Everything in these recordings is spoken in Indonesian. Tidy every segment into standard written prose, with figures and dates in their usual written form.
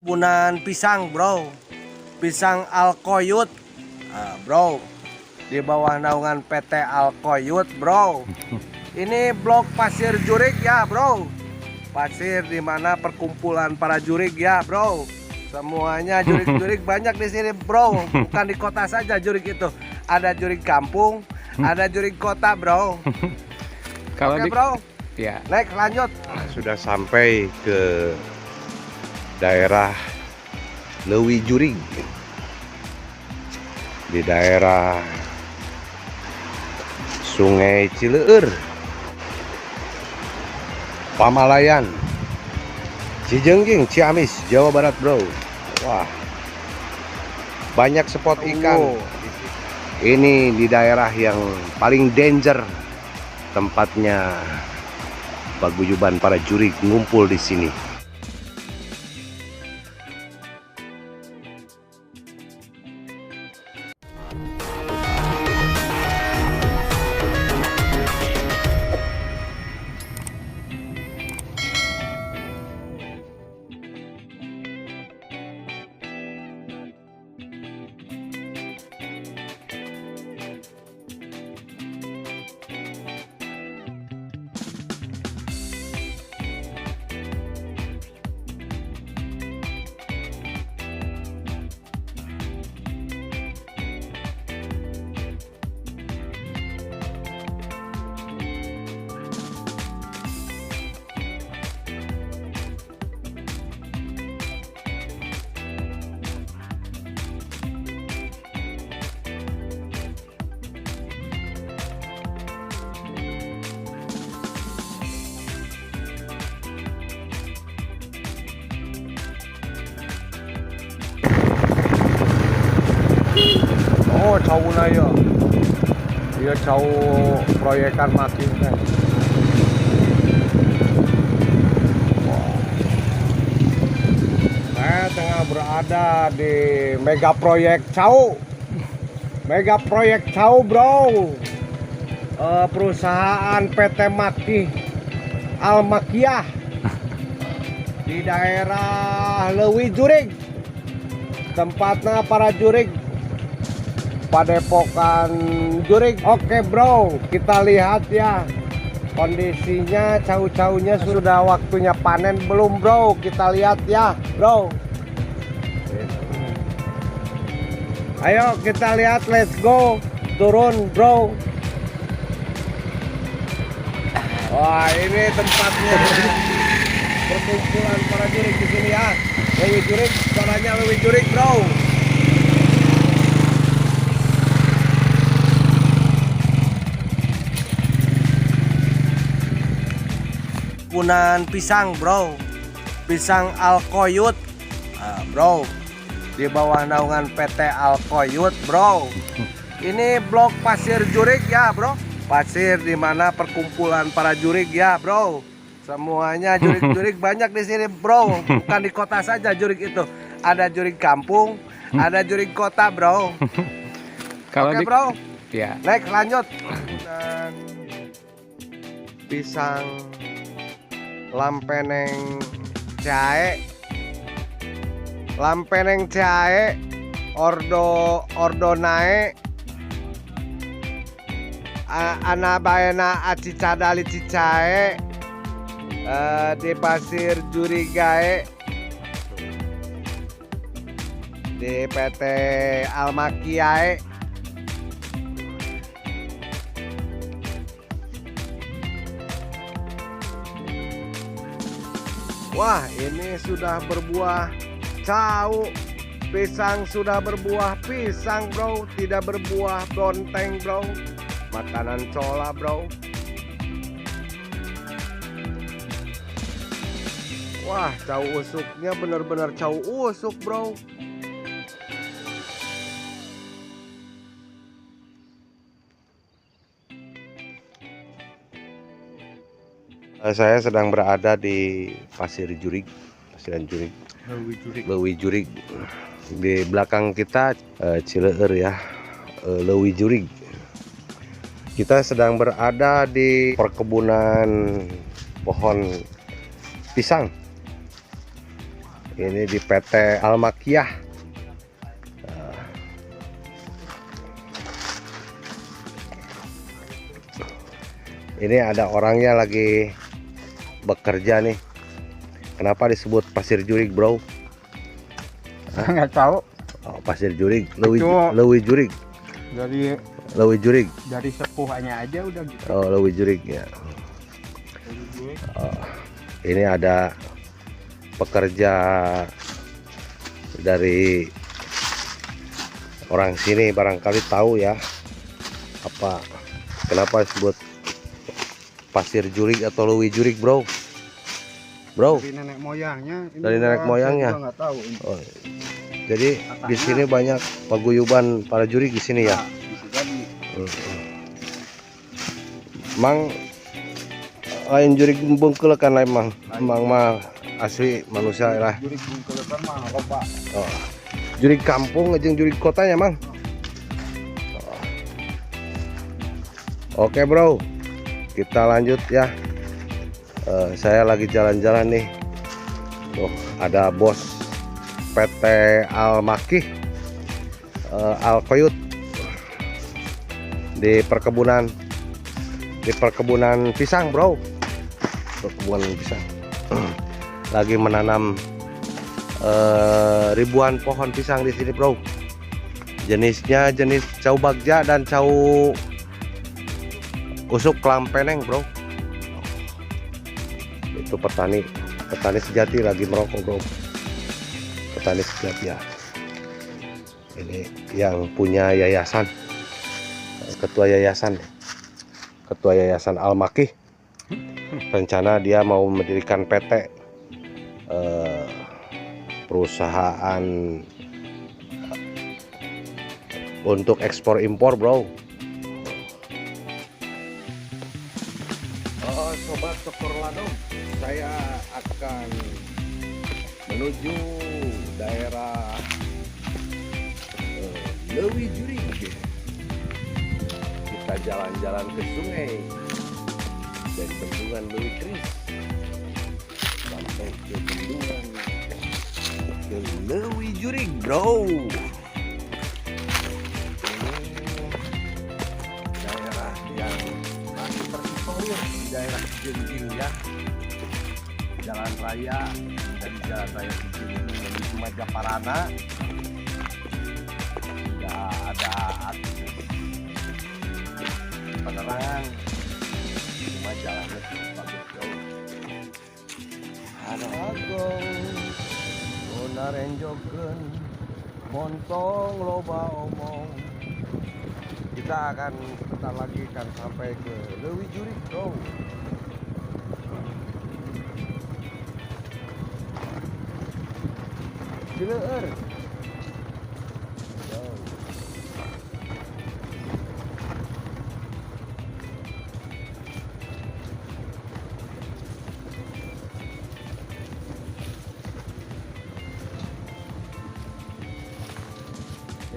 perkebunan pisang, bro. Pisang Alkoyut, bro. Di bawah naungan PT Alkoyut, bro. Ini blok pasir jurig ya, bro. Pasir di mana perkumpulan para jurig ya, bro. Semuanya jurig-jurig banyak di sini, bro. Bukan di kota saja jurig itu. Ada jurig kampung, ada jurig kota, bro. Kalau Oke, bro. Ya. Next, lanjut. Sudah sampai ke daerah Lewi Jurig, di daerah Sungai Cileur, Pamalayan, Cijengging, Ciamis, Jawa Barat, bro. Wah, banyak spot ikan. Ini di daerah yang paling danger tempatnya. Paguyuban para jurig ngumpul di sini. Oh, cauna ya. Dia cau proyekan makin kan. Saya tengah berada di mega proyek cau. Mega proyek cau, bro. Perusahaan PT Maki Almakiah di daerah Lewi Jurig. Tempatnya para jurig, padepokan jurig. Oke, bro, kita lihat ya kondisinya. Cau-caunya sudah waktunya panen belum, bro? Kita lihat ya, bro. Ayo kita lihat, let's go. Turun, bro. Wah, ini tempatnya perkumpulan para jurig di sini ya. Lewi Jurig, suaranya Lewi Jurig, bro. Perkebunan pisang, bro. Pisang Alkoyut, bro. Di bawah naungan PT Alkoyut, bro. Ini blok pasir jurig ya, bro. Pasir di mana perkumpulan para jurig ya, bro. Semuanya jurig-jurig banyak di sini, bro. Bukan di kota saja jurig itu. Ada jurig kampung, ada jurig kota, bro. Kalau Oke, bro. Ya. Next, lanjut. Dan pisang lampeneng jahe. Lampeneng jahe ordo nae. Anabaena acicadali cicae. Di pasir jurigae di PT Almakiae. Wah, ini sudah berbuah cau. Pisang sudah berbuah pisang, bro. Tidak berbuah bonteng, bro. Makanan cola, bro. Wah, cau usuknya bener-bener cau usuk, bro. Saya sedang berada di Pasir Jurig, Pasiran Jurig, Lewi Jurig. Di belakang kita Cileur ya, Lewi Jurig. Kita sedang berada di perkebunan pohon pisang. Ini di PT Al-Makiyah. Ini ada orangnya lagi bekerja nih. Kenapa disebut pasir jurig, bro? Nggak tahu. Oh, pasir jurig, Lewi Itu- jurig, Lewi jurig. Dari sepuhannya aja udah gitu. Oh, Lewi jurig ya. Oh, ini ada pekerja dari orang sini, barangkali tahu ya apa kenapa disebut pasir jurig atau Lewi jurig, bro. Dari nenek moyangnya. Ini Dari nenek moyangnya. Nggak tahu. Oh, jadi di sini banyak paguyuban para jurig di sini ya. Bisa jadi. Mang lain jurig bungkul kan lain mang mah asli manusia lah. Jurig bungkelepan mah loba. Oh. Jurig kampung jeung jurig kotanya mang. Oh. Oke bro, kita lanjut ya. Saya lagi jalan-jalan nih. Tuh ada bos PT Al-Makiyah Al-Qoyut di perkebunan pisang, bro. Perkebunan pisang. Lagi menanam ribuan pohon pisang di sini, bro. Jenisnya jenis cau bagja dan cau usuk kelampeneng, bro. Itu petani sejati lagi merokok, bro. Petani sejati ya. Ini yang punya yayasan, ketua yayasan Al-Makiyah. Rencana dia mau mendirikan PT, perusahaan untuk ekspor impor, bro. Sobat Sokor Ladong, saya akan menuju daerah Lewi Jurig. Kita jalan-jalan ke sungai dari bendungan Lewi Kris sampai ke bendungan ke Lewi Jurig, bro. Ini daerah yang masih terisolir di daerah Jengjing ya. Jalan raya dari jalan raya Jengjing menuju Majaparana. Tidak ada akses penerangan, cuma jalannya cukup bagus, jauh. Ada agong, narenjokeun, montong loba omong. Kita akan sebentar lagi akan sampai ke Lewi Jurig, bro. Cileur.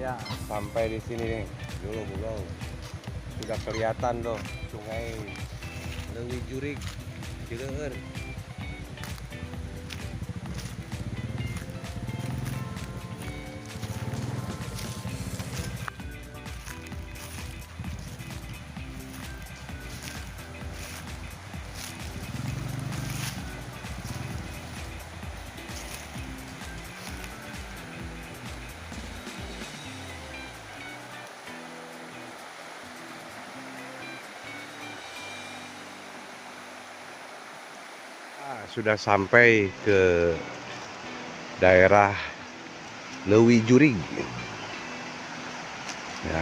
Ya, sampai di sini nih dulu, bro. Sudah kelihatan tuh sungai Lewi Jurig, Cileur. Sudah sampai ke daerah Lewi Jurig ya,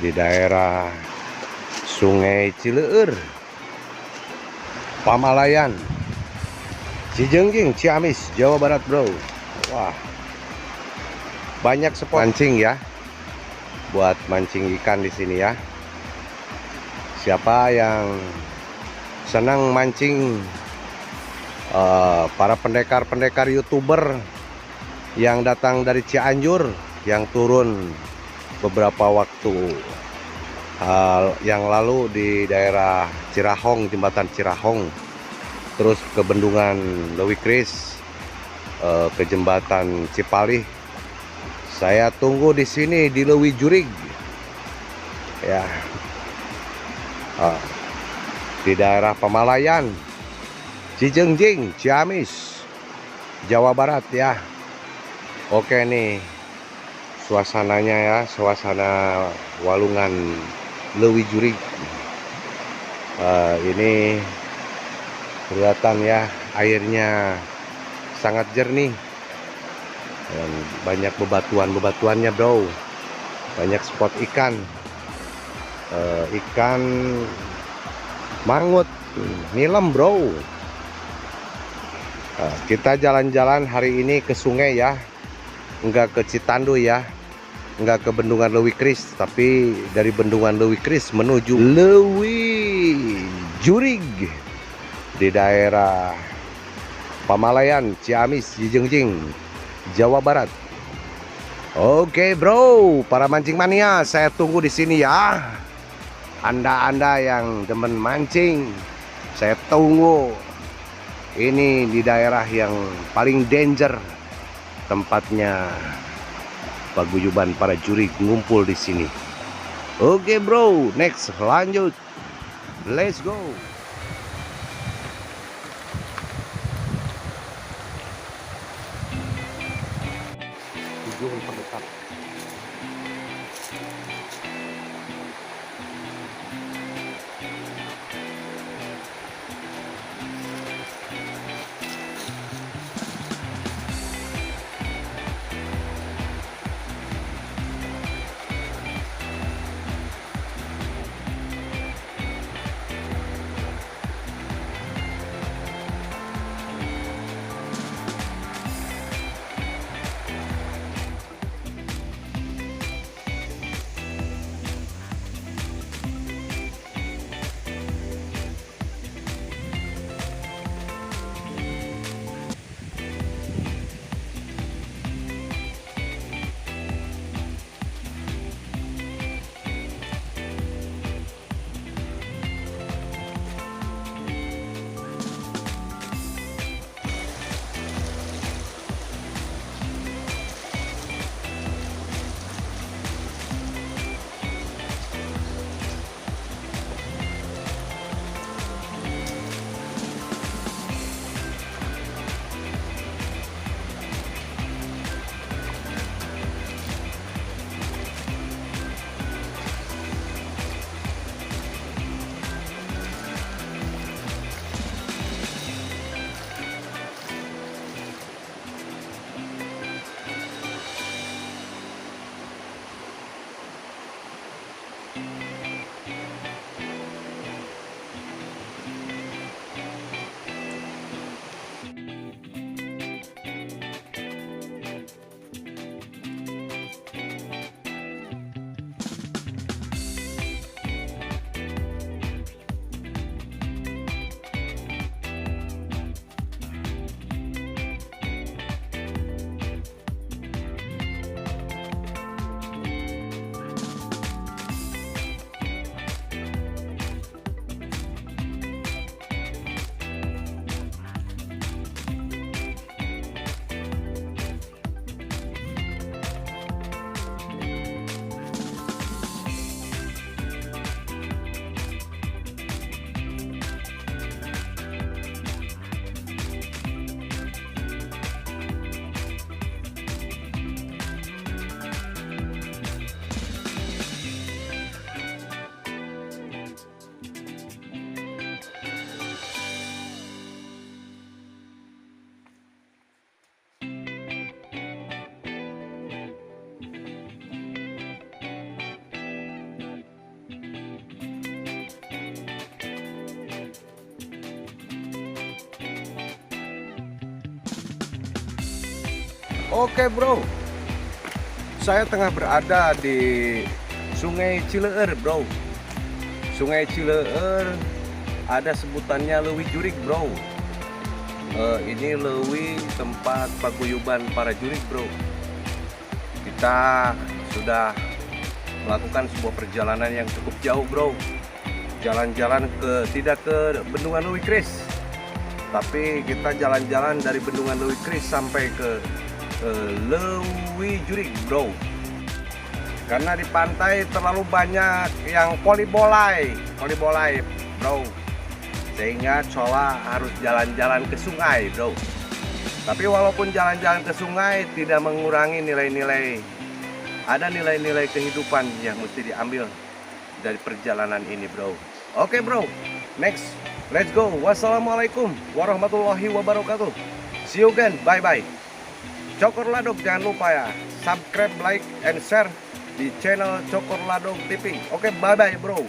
di daerah Sungai Cileur, Pamalayan, Cijengjing, Ciamis, Jawa Barat, bro. Wah, banyak spot mancing ya, buat mancing ikan di sini ya. Siapa yang senang mancing, para pendekar YouTuber yang datang dari Cianjur, yang turun beberapa waktu yang lalu di daerah Cirahong, jembatan Cirahong, terus ke bendungan Lewi Kris, ke jembatan Cipalih. Saya tunggu di sini di Leuwi Jurig ya, di daerah Pamalayan, Cijengjing, Ciamis, Jawa Barat ya. Oke nih suasananya ya, suasana Walungan Leuwi Jurig. Ini kelihatan ya, airnya sangat jernih dan banyak bebatuannya bro. Banyak spot ikan, ikan mangut, nilem bro. Kita jalan-jalan hari ini ke sungai ya, enggak ke Citandu ya, enggak ke Bendungan Leuwi Kris, tapi dari Bendungan Leuwi Kris menuju Leuwi Jurig di daerah Pamalayan, Ciamis, Cijengjing, Jawa Barat. Oke bro, para mancing mania, saya tunggu di sini ya. Anda yang demen mancing, saya tunggu. Ini di daerah yang paling danger tempatnya paguyuban para jurig ngumpul di sini. Oke bro, next lanjut. Let's go. Ujung terdekat. Oke bro, saya tengah berada di Sungai Cileueur bro. Sungai Cileueur ada sebutannya Leuwi Jurig bro. Ini Leuwi tempat paguyuban para jurig bro. Kita sudah melakukan sebuah perjalanan yang cukup jauh bro. Jalan-jalan tidak ke Bendungan Leuwi Kris, Tapi kita jalan-jalan dari Bendungan Lewi Kris sampai ke Lewi Jurig, bro. Karena di pantai terlalu banyak yang polibolai, bro. Sehingga Cola harus jalan-jalan ke sungai, bro. Tapi walaupun jalan-jalan ke sungai tidak mengurangi nilai-nilai. Ada nilai-nilai kehidupan yang mesti diambil dari perjalanan ini, bro. Oke, bro. Next, let's go. Wassalamualaikum warahmatullahi wabarakatuh. See you again. Bye-bye. Cokor Ladog, jangan lupa ya, subscribe, like, and share di channel Cokor Ladog TV. Oke, bye-bye, bro.